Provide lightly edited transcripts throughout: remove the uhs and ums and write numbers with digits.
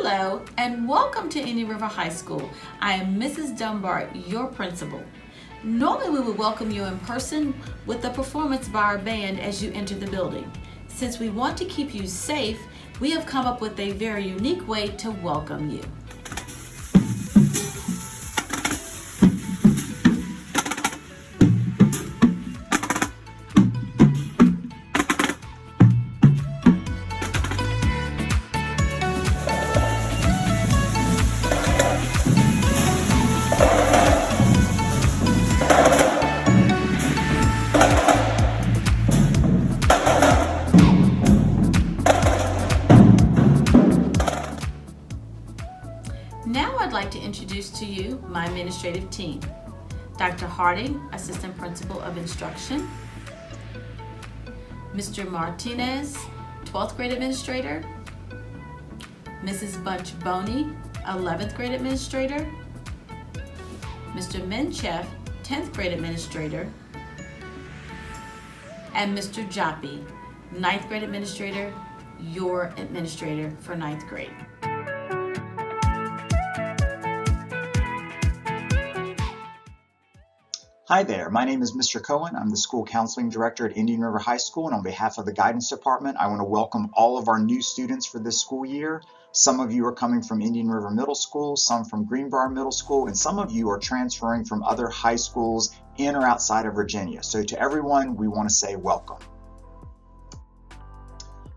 Hello and welcome to Indian River High School. I am Mrs. Dunbar, your principal. Normally we would welcome you in person with a performance by our band as you enter the building. Since we want to keep you safe, we have come up with a very unique way to welcome you. Now I'd like to introduce to you my administrative team. Dr. Harding, Assistant Principal of Instruction. Mr. Martinez, 12th grade administrator. Mrs. Bunch Boney, 11th grade administrator. Mr. Menchef, 10th grade administrator. And Mr. Joppi, 9th grade administrator, your administrator for 9th grade. Hi there, my name is Mr. Cohen. I'm the School Counseling Director at Indian River High School, and on behalf of the Guidance Department, I want to welcome all of our new students for this school year. Some of you are coming from Indian River Middle School, some from Greenbrier Middle School, and some of you are transferring from other high schools in or outside of Virginia. So to everyone, we want to say welcome.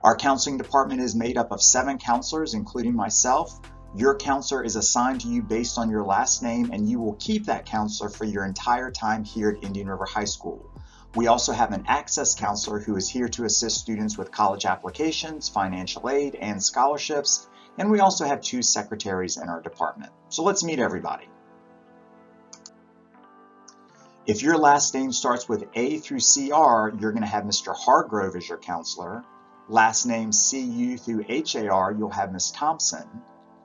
Our counseling department is made up of 7 counselors, including myself. Your counselor is assigned to you based on your last name, and you will keep that counselor for your entire time here at Indian River High School. We also have an access counselor who is here to assist students with college applications, financial aid, and scholarships. And we also have 2 secretaries in our department. So let's meet everybody. If your last name starts with A through CR, you're going to have Mr. Hargrove as your counselor. Last name CU through HAR, you'll have Ms. Thompson.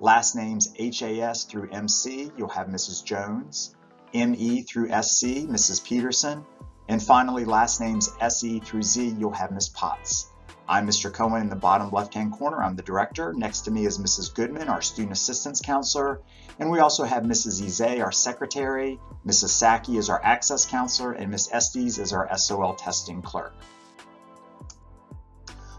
Last names HAS through MC, you'll have Mrs. Jones. ME through SC, Mrs. Peterson. And finally, last names SE through Z, you'll have Ms. Potts. I'm Mr. Cohen in the bottom left-hand corner. I'm the director. Next to me is Mrs. Goodman, our student assistance counselor. And we also have Mrs. Ize, our secretary. Mrs. Saki is our access counselor, and Ms. Estes is our SOL testing clerk.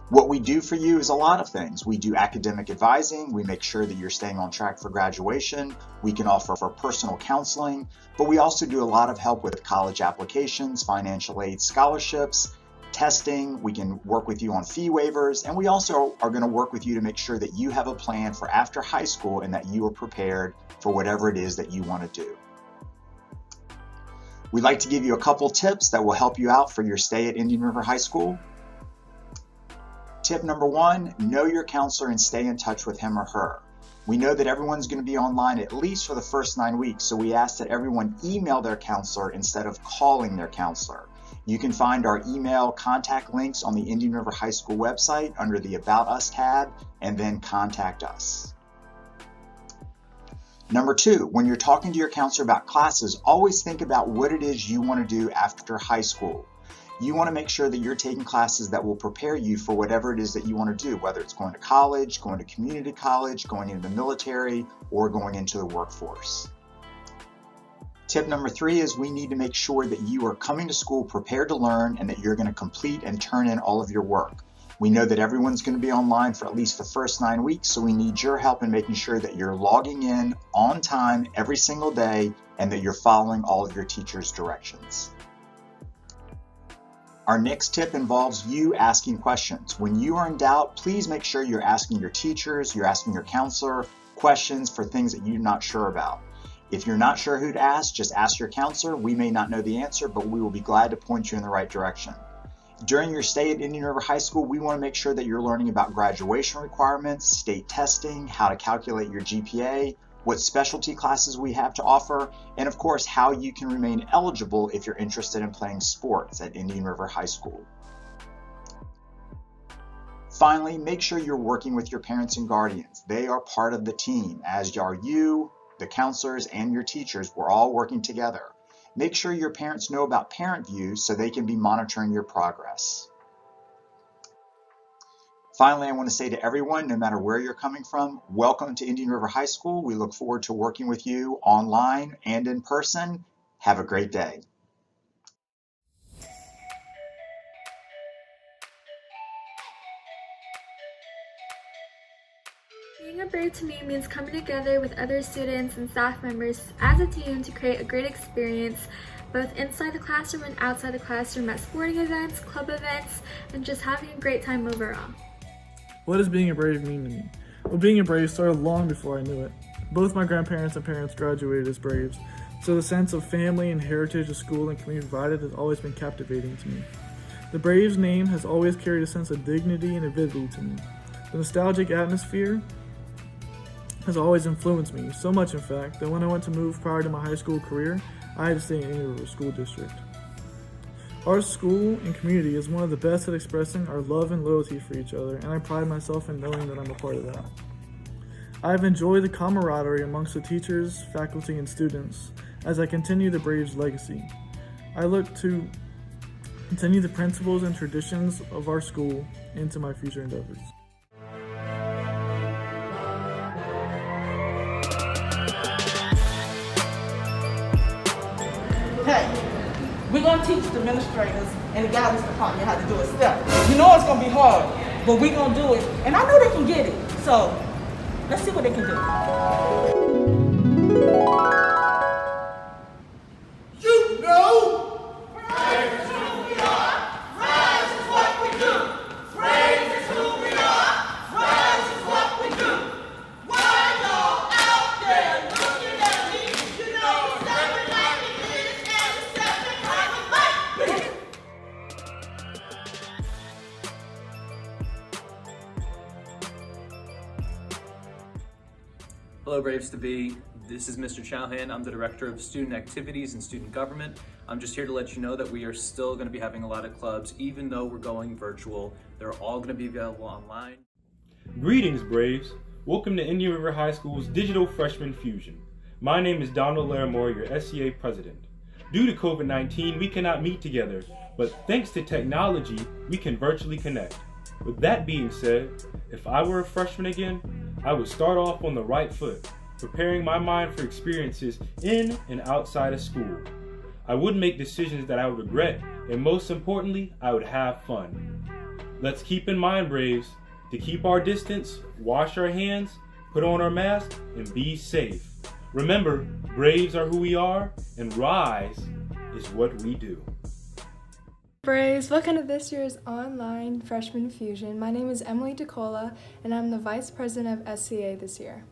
What we do for you is a lot of things. We do academic advising. We make sure that you're staying on track for graduation. We can offer personal counseling, but we also do a lot of help with college applications, financial aid, scholarships, testing. We can work with you on fee waivers, and we also are going to work with you to make sure that you have a plan for after high school and that you are prepared for whatever it is that you want to do. We'd like to give you a couple tips that will help you out for your stay at Indian River High School. Tip number 1, know your counselor and stay in touch with him or her. We know that everyone's going to be online at least for the first 9 weeks, so we ask that everyone email their counselor instead of calling their counselor. You can find our email contact links on the Indian River High School website under the About Us tab, and then contact us. Number 2, when you're talking to your counselor about classes, always think about what it is you want to do after high school. You want to make sure that you're taking classes that will prepare you for whatever it is that you want to do, whether it's going to college, going to community college, going into the military, or going into the workforce. Tip number 3 is we need to make sure that you are coming to school prepared to learn and that you're going to complete and turn in all of your work. We know that everyone's going to be online for at least the first 9 weeks, so we need your help in making sure that you're logging in on time every single day and that you're following all of your teachers' directions. Our next tip involves you asking questions. When you are in doubt, please make sure you're asking your teachers, you're asking your counselor questions for things that you're not sure about. If you're not sure who to ask, just ask your counselor. We may not know the answer, but we will be glad to point you in the right direction. During your stay at Indian River High School, we want to make sure that you're learning about graduation requirements, state testing, how to calculate your GPA, what specialty classes we have to offer, and of course, how you can remain eligible if you're interested in playing sports at Indian River High School. Finally, make sure you're working with your parents and guardians. They are part of the team, as are you, the counselors, and your teachers. We're all working together. Make sure your parents know about Parent View so they can be monitoring your progress. Finally, I want to say to everyone, no matter where you're coming from, welcome to Indian River High School. We look forward to working with you online and in person. Have a great day. Being a Brave to me means coming together with other students and staff members as a team to create a great experience both inside the classroom and outside the classroom at sporting events, club events, and just having a great time overall. What does being a Brave mean to me? Well, being a Brave started long before I knew it. Both my grandparents and parents graduated as Braves, so the sense of family and heritage the school and community provided has always been captivating to me. The Braves name has always carried a sense of dignity and avidity to me. The nostalgic atmosphere has always influenced me, so much in fact, that when I went to move prior to my high school career, I had to stay in Indian River School District. Our school and community is one of the best at expressing our love and loyalty for each other, and I pride myself in knowing that I'm a part of that. I've enjoyed the camaraderie amongst the teachers, faculty, and students as I continue the Braves' legacy. I look to continue the principles and traditions of our school into my future endeavors. Hey, we're going to teach the administrators and the guidance department how to do a step. You know it's going to be hard, but we're going to do it. And I know they can get it. So let's see what they can do. You know, praise is who we are, rise is what we do. Praise is who we are, rise is what we do. Why y'all out there looking at me? You know, stepping like it is and stepping like it might be. Hello, Braves to be. This is Mr. Chauhan. I'm the Director of Student Activities and Student Government. I'm just here to let you know that we are still going to be having a lot of clubs, even though we're going virtual. They're all going to be available online. Greetings, Braves. Welcome to Indian River High School's Digital Freshman Fusion. My name is Donald Larimore, your SCA President. Due to COVID-19, we cannot meet together, but thanks to technology, we can virtually connect. With that being said, if I were a freshman again, I would start off on the right foot, preparing my mind for experiences in and outside of school. I would make decisions that I would regret, and most importantly, I would have fun. Let's keep in mind, Braves, to keep our distance, wash our hands, put on our mask, and be safe. Remember, Braves are who we are, and rise is what we do. Braves, welcome to this year's online Freshman Fusion. My name is Emily DeCola, and I'm the Vice President of SCA this year.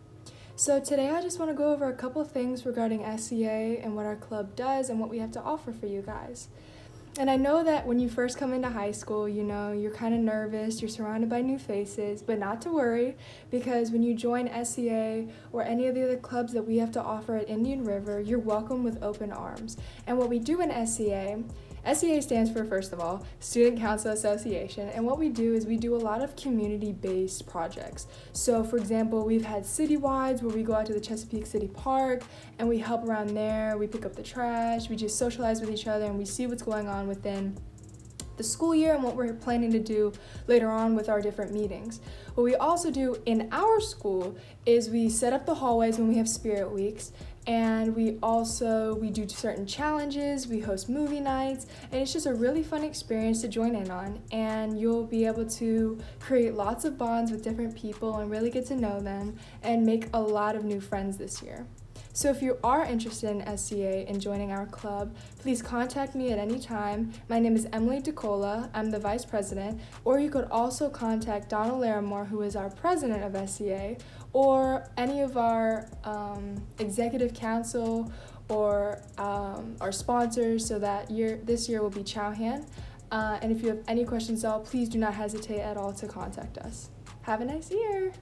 So today I just want to go over a couple things regarding SCA and what our club does and what we have to offer for you guys. And I know that when you first come into high school, you know, you're kind of nervous, you're surrounded by new faces, but not to worry, because when you join SCA or any of the other clubs that we have to offer at Indian River, you're welcome with open arms. And what we do in SCA stands for, first of all, Student Council Association, and what we do is we do a lot of community-based projects. So, for example, we've had citywides where we go out to the Chesapeake City Park and we help around there, we pick up the trash, we just socialize with each other, and we see what's going on within the school year and what we're planning to do later on with our different meetings. What we also do in our school is we set up the hallways when we have spirit weeks, and we do certain challenges, we host movie nights, and it's just a really fun experience to join in on, and you'll be able to create lots of bonds with different people and really get to know them and make a lot of new friends this year. So if you are interested in SCA and joining our club, please contact me at any time. My name is Emily DeCola, I'm the Vice President, or you could also contact Donald Larimore, who is our President of SCA, or any of our Executive Council or our sponsors, so that this year will be Chauhan. And if you have any questions at all, please do not hesitate at all to contact us. Have a nice year!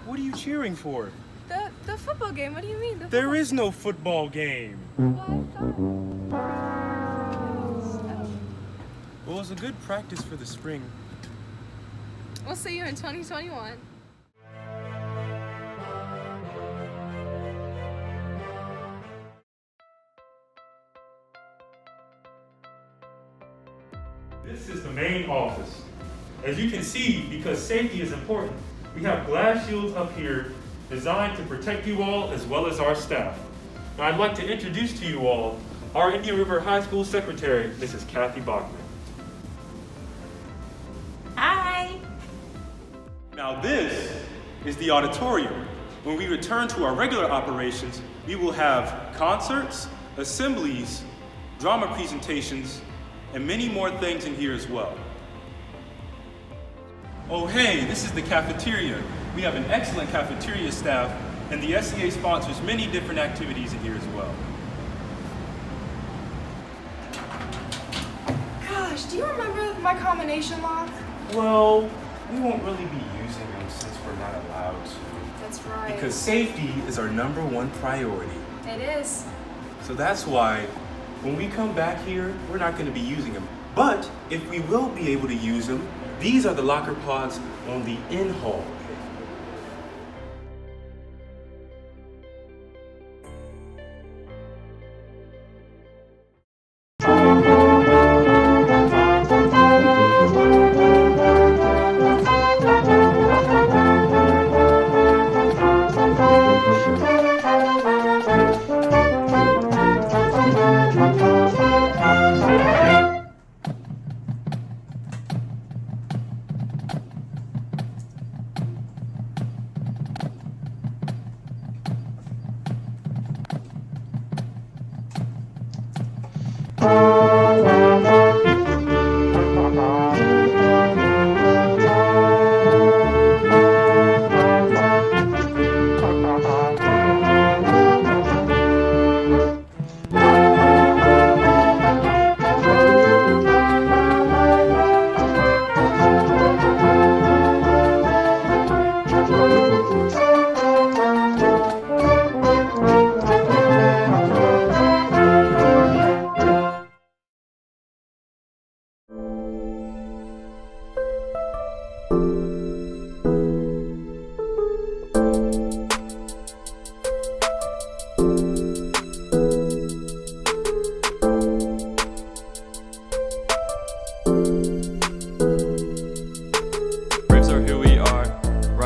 What are you cheering for? The football game. What do you mean? There is no football game. Well, it was a good practice for the spring. We'll see you in 2021. This is the main office. As you can see, because safety is important, we have glass shields up here designed to protect you all as well as our staff. Now I'd like to introduce to you all our Indian River High School Secretary, Mrs. Kathy Bachman. Hi. Now this is the auditorium. When we return to our regular operations, we will have concerts, assemblies, drama presentations, and many more things in here as well. Oh hey, this is the cafeteria. We have an excellent cafeteria staff, and the SCA sponsors many different activities in here as well. Gosh, do you remember my combination lock? Well, we won't really be using them since we're not allowed to. That's right. Because safety is our #1 priority. It is. So that's why when we come back here, we're not going to be using them. But if we will be able to use them, these are the locker pods on the in-hall.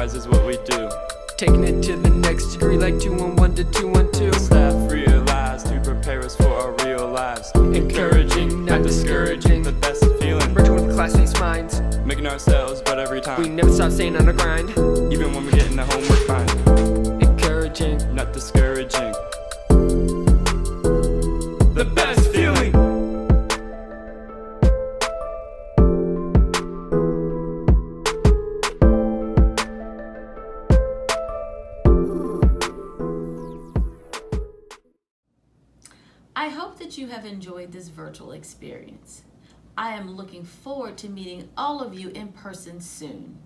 Is what we do. Taking it to the next degree like 211 to 212. Staff realize to prepare us for our real lives. Encouraging, not discouraging. The best feeling. Bridging with classmates' minds. Making ourselves better every time. We never stop staying on the grind. Even when we get in the homework bind. Encouraging, not discouraging. The best feeling. I hope that you have enjoyed this virtual experience. I am looking forward to meeting all of you in person soon.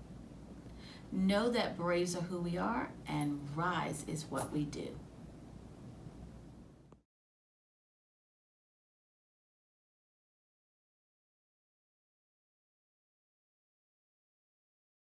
Know that Braves are who we are and Rise is what we do.